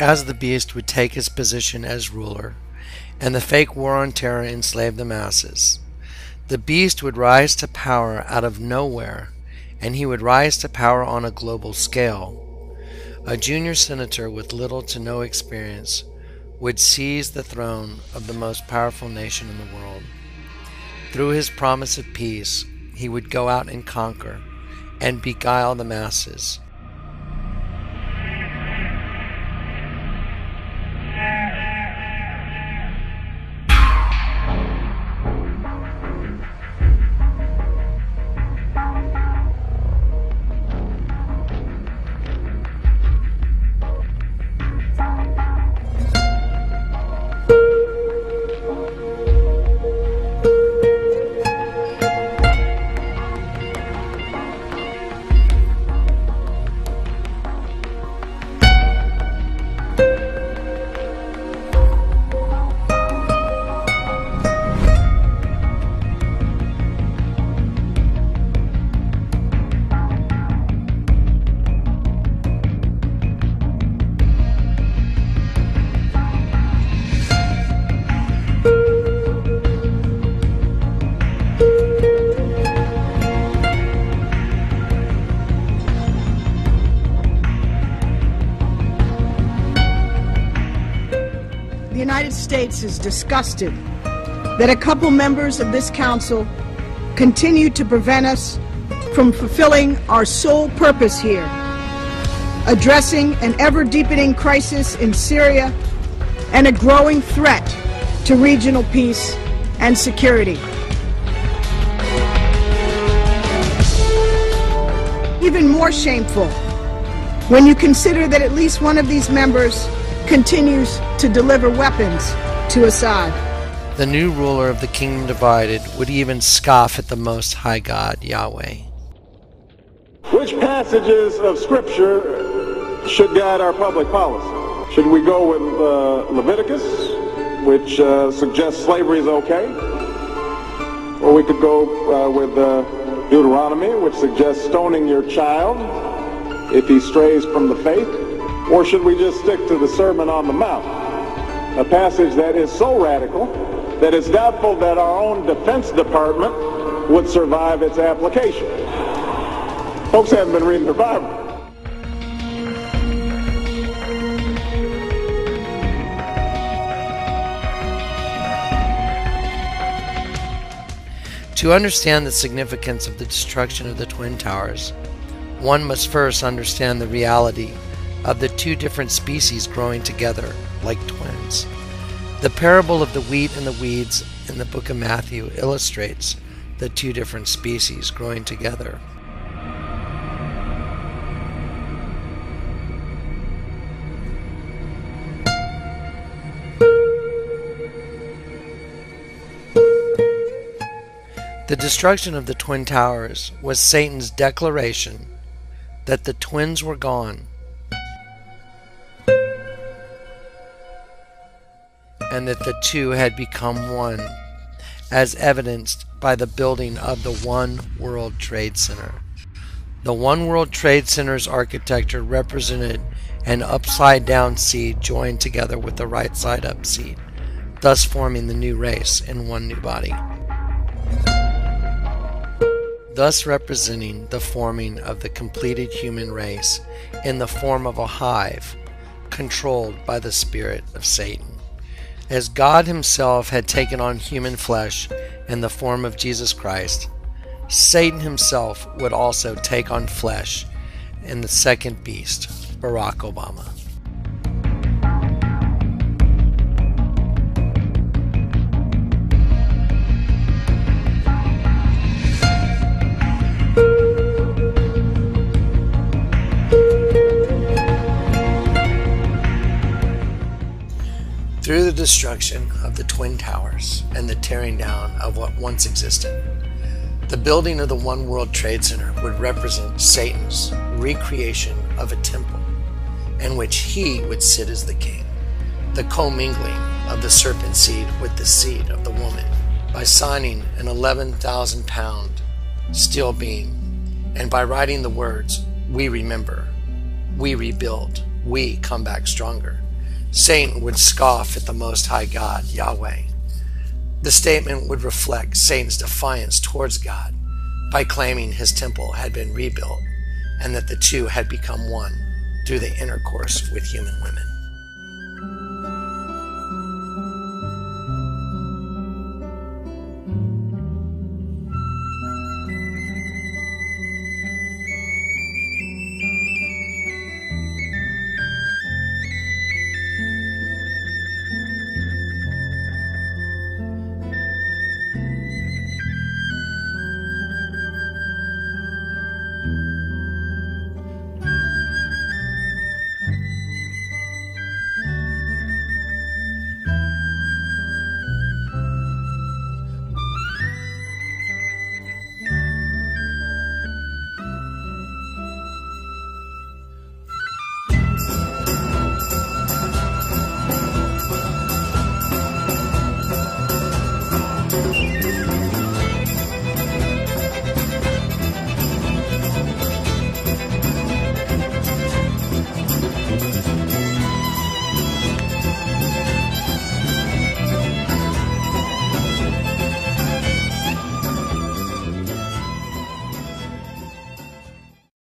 as the beast would take his position as ruler, and the fake war on terror enslaved the masses. The beast would rise to power out of nowhere, and he would rise to power on a global scale. A junior senator with little to no experience would seize the throne of the most powerful nation in the world. Through his promise of peace, he would go out and conquer and beguile the masses. The United States is disgusted that a couple members of this council continue to prevent us from fulfilling our sole purpose here, addressing an ever-deepening crisis in Syria and a growing threat to regional peace and security. Even more shameful when you consider that at least one of these members continues to deliver weapons to Assad. The new ruler of the kingdom divided would even scoff at the Most High God, Yahweh. Which passages of Scripture should guide our public policy? Should we go with Leviticus, which suggests slavery is okay? Or we could go with Deuteronomy, which suggests stoning your child if he strays from the faith? Or should we just stick to the Sermon on the Mount, a passage that is so radical that it's doubtful that our own Defense Department would survive its application? Folks haven't been reading their Bible. To understand the significance of the destruction of the Twin Towers, one must first understand the reality of the two different species growing together like twins. The parable of the wheat and the weeds in the book of Matthew illustrates the two different species growing together. The destruction of the Twin Towers was Satan's declaration that the twins were gone and that the two had become one, as evidenced by the building of the One World Trade Center. The One World Trade Center's architecture represented an upside-down seed joined together with the right-side-up seed, thus forming the new race in one new body, thus representing the forming of the completed human race in the form of a hive controlled by the spirit of Satan. As God himself had taken on human flesh in the form of Jesus Christ, Satan himself would also take on flesh in the second beast, Barack Obama. Through the destruction of the Twin Towers and the tearing down of what once existed, the building of the One World Trade Center would represent Satan's recreation of a temple in which he would sit as the king, the commingling of the serpent seed with the seed of the woman by signing an 11,000-pound steel beam and by writing the words, "We remember, we rebuild, we come back stronger," Satan would scoff at the Most High God, Yahweh. The statement would reflect Satan's defiance towards God by claiming his temple had been rebuilt and that the two had become one through the intercourse with human women.